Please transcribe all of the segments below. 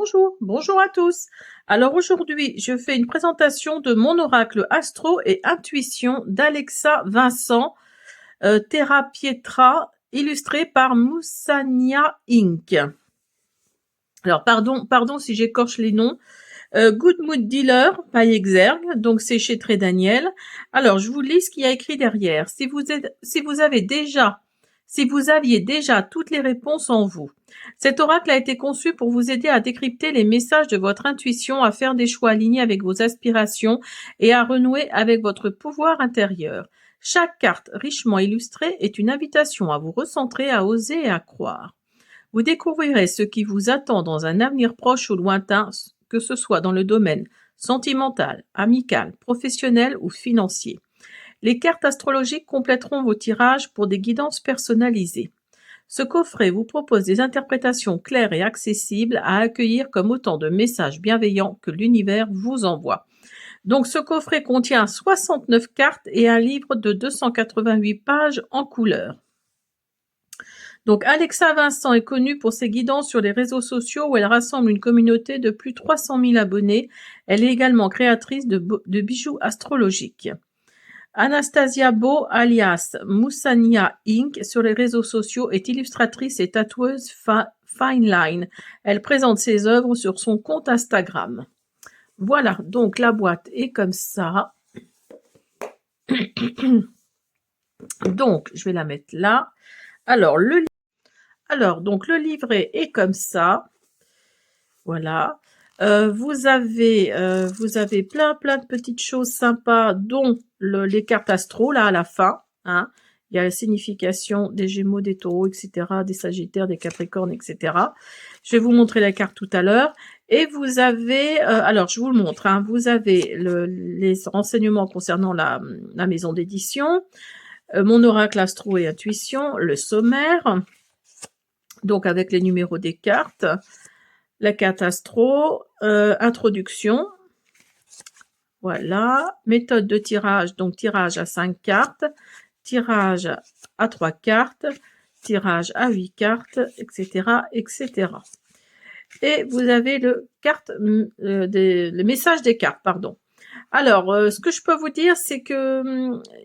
Bonjour, bonjour à tous. Alors aujourd'hui, je fais une présentation de mon oracle astro et intuition d'Alexa Vincent, Terra Pietra, illustré par Moussania Inc. Alors pardon si j'écorche les noms. Good Mood Dealer, by Exergue, donc c'est chez Très Daniel. Alors je vous lis ce qu'il y a écrit derrière. Si vous aviez déjà toutes les réponses en vous. Cet oracle a été conçu pour vous aider à décrypter les messages de votre intuition, à faire des choix alignés avec vos aspirations et à renouer avec votre pouvoir intérieur. Chaque carte richement illustrée est une invitation à vous recentrer, à oser et à croire. Vous découvrirez ce qui vous attend dans un avenir proche ou lointain, que ce soit dans le domaine sentimental, amical, professionnel ou financier. Les cartes astrologiques compléteront vos tirages pour des guidances personnalisées. Ce coffret vous propose des interprétations claires et accessibles à accueillir comme autant de messages bienveillants que l'univers vous envoie. Donc ce coffret contient 69 cartes et un livre de 288 pages en couleur. Donc Alexa Vincent est connue pour ses guidances sur les réseaux sociaux où elle rassemble une communauté de plus de 300 000 abonnés. Elle est également créatrice de bijoux astrologiques. Anastasia Beau, alias Moussania Inc. sur les réseaux sociaux, est illustratrice et tatoueuse fine line. Elle présente ses œuvres sur son compte Instagram. Voilà, donc la boîte est comme ça. Donc, je vais la mettre là. Alors, donc le livret est comme ça. Voilà. Vous avez plein de petites choses sympas, dont les cartes astro, là, à la fin. Hein. Il y a la signification des Gémeaux, des Taureaux, etc., des Sagittaires, des Capricornes, etc. Je vais vous montrer la carte tout à l'heure. Et vous avez, alors je vous le montre, hein, vous avez les renseignements concernant la maison d'édition, mon oracle astro et intuition, le sommaire, donc avec les numéros des cartes, la carte astro, introduction, voilà, méthode de tirage, donc tirage à 5 cartes, tirage à 3 cartes, tirage à 8 cartes, etc., etc. Et vous avez le message des cartes, pardon. Alors, ce que je peux vous dire, c'est que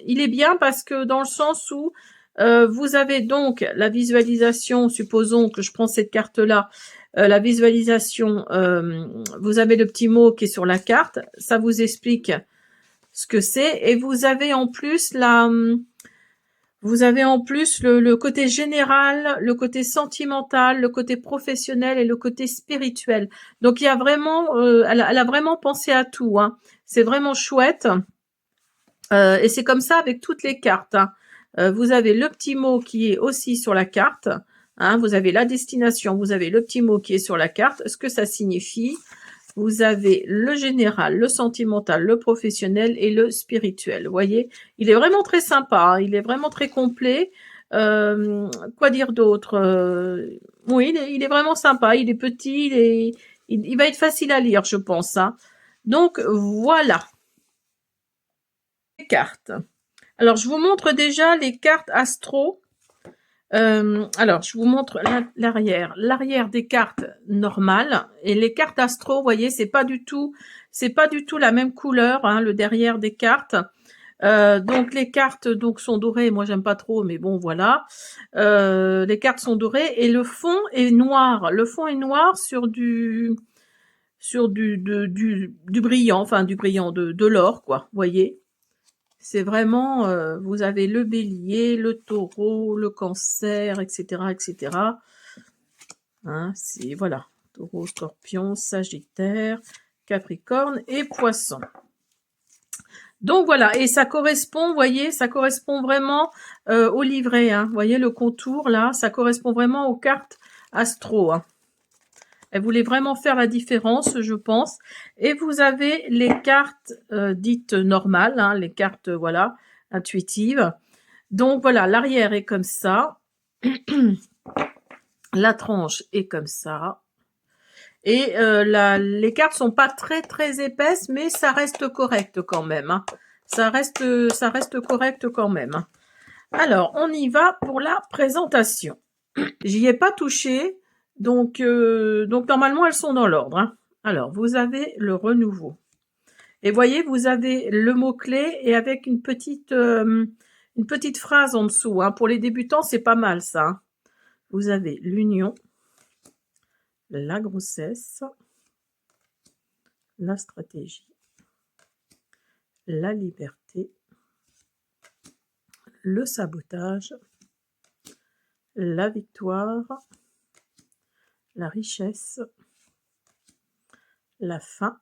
il est bien parce que dans le sens où vous avez donc la visualisation, supposons que je prends cette carte-là, la visualisation, vous avez le petit mot qui est sur la carte, ça vous explique ce que c'est, et vous avez en plus le côté général, le côté sentimental, le côté professionnel et le côté spirituel. Donc il y a vraiment, elle a vraiment pensé à tout. Hein. C'est vraiment chouette. Et c'est comme ça avec toutes les cartes. Hein. Vous avez le petit mot qui est aussi sur la carte. Hein. Vous avez la destination, vous avez le petit mot qui est sur la carte. Ce que ça signifie. Vous avez le général, le sentimental, le professionnel et le spirituel. Vous voyez, il est vraiment très sympa, hein, il est vraiment très complet. Quoi dire d'autre oui, il est vraiment sympa, il est petit, il va être facile à lire, je pense. Hein. Donc, voilà. Les cartes. Alors, je vous montre déjà les cartes astro. Alors, je vous montre l'arrière des cartes normales et les cartes astro. Vous voyez, c'est pas du tout la même couleur, hein, le derrière des cartes. Donc les cartes sont dorées. Moi, j'aime pas trop, mais bon, voilà. Les cartes sont dorées et le fond est noir. Le fond est noir sur du brillant, enfin du brillant, de l'or, quoi. Vous voyez. C'est vraiment, vous avez le bélier, le taureau, le cancer, etc., etc. Hein, c'est, voilà, taureau, scorpion, sagittaire, capricorne et poisson. Donc voilà, et ça correspond, vous voyez, ça correspond vraiment au livret. Hein. Vous voyez le contour, là, ça correspond vraiment aux cartes astro. Hein. Elle voulait vraiment faire la différence, je pense. Et vous avez les cartes dites normales, hein, les cartes, voilà, intuitives. Donc voilà, l'arrière est comme ça. La tranche est comme ça. Et les cartes sont pas très épaisses, mais ça reste correct quand même. Hein. Ça reste correct quand même. Alors, on y va pour la présentation. J'y ai pas touché. Donc normalement, elles sont dans l'ordre, hein. Alors, vous avez le renouveau. Et voyez, vous avez le mot-clé et avec une petite phrase en dessous, hein. Pour les débutants, c'est pas mal ça, hein. Vous avez l'union, la grossesse, la stratégie, la liberté, le sabotage, la victoire, la richesse, la fin,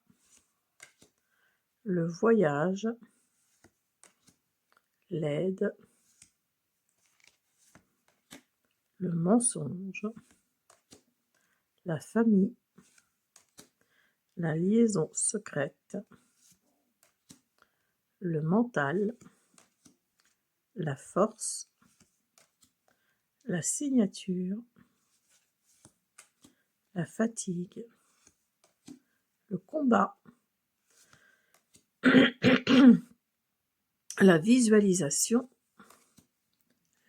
le voyage, l'aide, le mensonge, la famille, la liaison secrète, le mental, la force, la signature, la fatigue, le combat, la visualisation,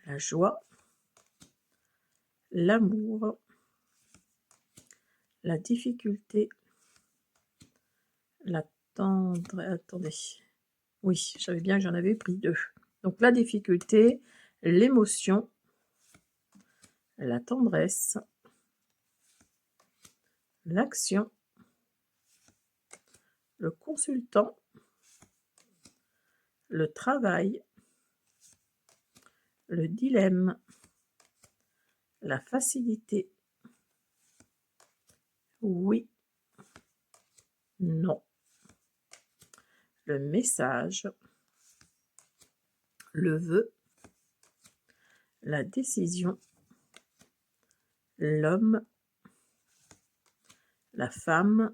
la joie, l'amour, la difficulté, la tendre... Attendez. Oui, je savais bien que j'en avais pris 2. Donc la difficulté, l'émotion, la tendresse, l'action, le consultant, le travail, le dilemme, la facilité, oui, non, le message, le vœu, la décision, l'homme, la femme,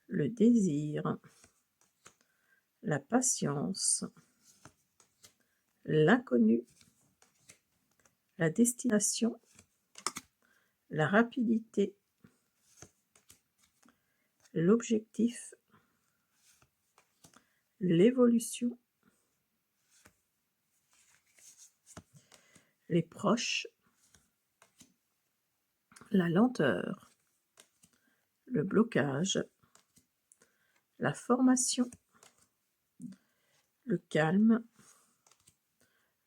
le désir, la patience, l'inconnu, la destination, la rapidité, l'objectif, l'évolution, les proches, la lenteur, le blocage, la formation, le calme,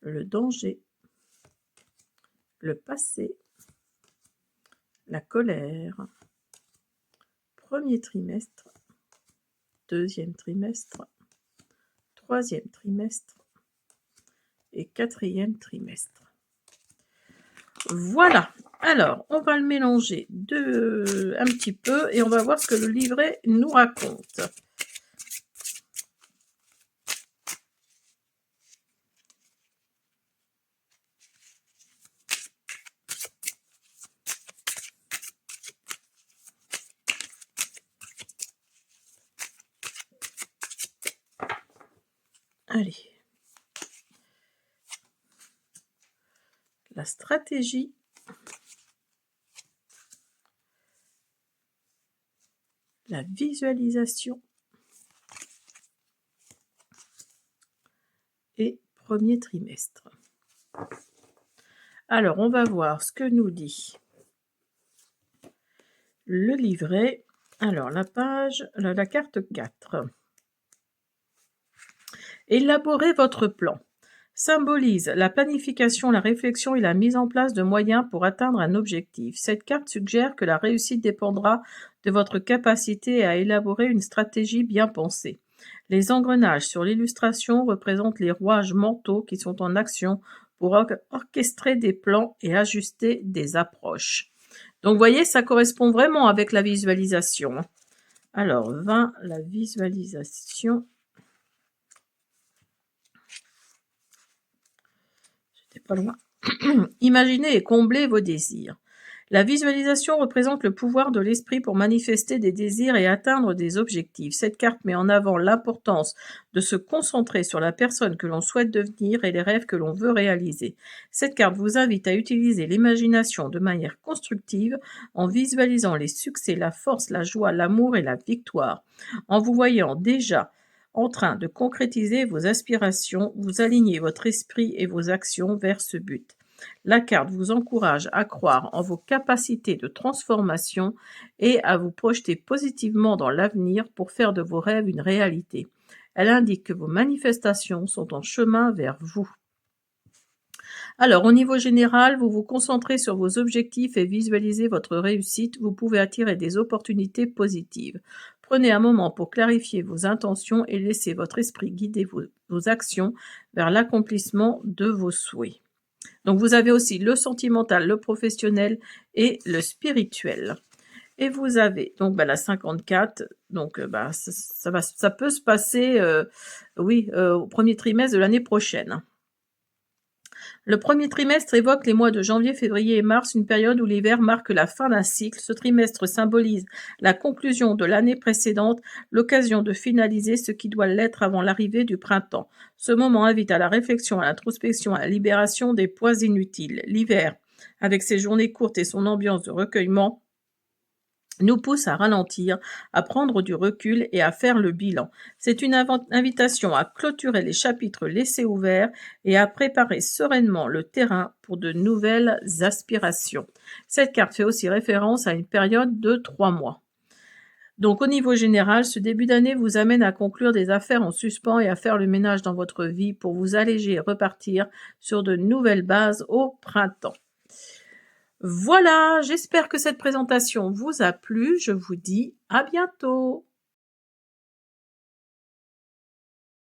le danger, le passé, la colère, premier trimestre, deuxième trimestre, troisième trimestre et quatrième trimestre. Voilà. Alors, on va le mélanger un petit peu et on va voir ce que le livret nous raconte. Allez. La stratégie. La visualisation. Et premier trimestre. Alors, on va voir ce que nous dit le livret. Alors, la carte 4. Élaborez votre plan. Symbolise la planification, la réflexion et la mise en place de moyens pour atteindre un objectif. Cette carte suggère que la réussite dépendra de votre capacité à élaborer une stratégie bien pensée. Les engrenages sur l'illustration représentent les rouages mentaux qui sont en action pour orchestrer des plans et ajuster des approches. Donc, vous voyez, ça correspond vraiment avec la visualisation. Alors, 20, la visualisation. J'étais pas loin. Imaginez et comblez vos désirs. La visualisation représente le pouvoir de l'esprit pour manifester des désirs et atteindre des objectifs. Cette carte met en avant l'importance de se concentrer sur la personne que l'on souhaite devenir et les rêves que l'on veut réaliser. Cette carte vous invite à utiliser l'imagination de manière constructive en visualisant les succès, la force, la joie, l'amour et la victoire. En vous voyant déjà en train de concrétiser vos aspirations, vous alignez votre esprit et vos actions vers ce but. La carte vous encourage à croire en vos capacités de transformation et à vous projeter positivement dans l'avenir pour faire de vos rêves une réalité. Elle indique que vos manifestations sont en chemin vers vous. Alors, au niveau général, vous vous concentrez sur vos objectifs et visualisez votre réussite. Vous pouvez attirer des opportunités positives. Prenez un moment pour clarifier vos intentions et laissez votre esprit guider vos actions vers l'accomplissement de vos souhaits. Donc, vous avez aussi le sentimental, le professionnel et le spirituel. Et vous avez donc la 54, donc ça peut se passer au premier trimestre de l'année prochaine. Le premier trimestre évoque les mois de janvier, février et mars, une période où l'hiver marque la fin d'un cycle. Ce trimestre symbolise la conclusion de l'année précédente, l'occasion de finaliser ce qui doit l'être avant l'arrivée du printemps. Ce moment invite à la réflexion, à l'introspection, à la libération des poids inutiles. L'hiver, avec ses journées courtes et son ambiance de recueillement, nous pousse à ralentir, à prendre du recul et à faire le bilan. C'est une invitation à clôturer les chapitres laissés ouverts et à préparer sereinement le terrain pour de nouvelles aspirations. Cette carte fait aussi référence à une période de 3 mois. Donc au niveau général, ce début d'année vous amène à conclure des affaires en suspens et à faire le ménage dans votre vie pour vous alléger et repartir sur de nouvelles bases au printemps. Voilà, j'espère que cette présentation vous a plu. Je vous dis à bientôt.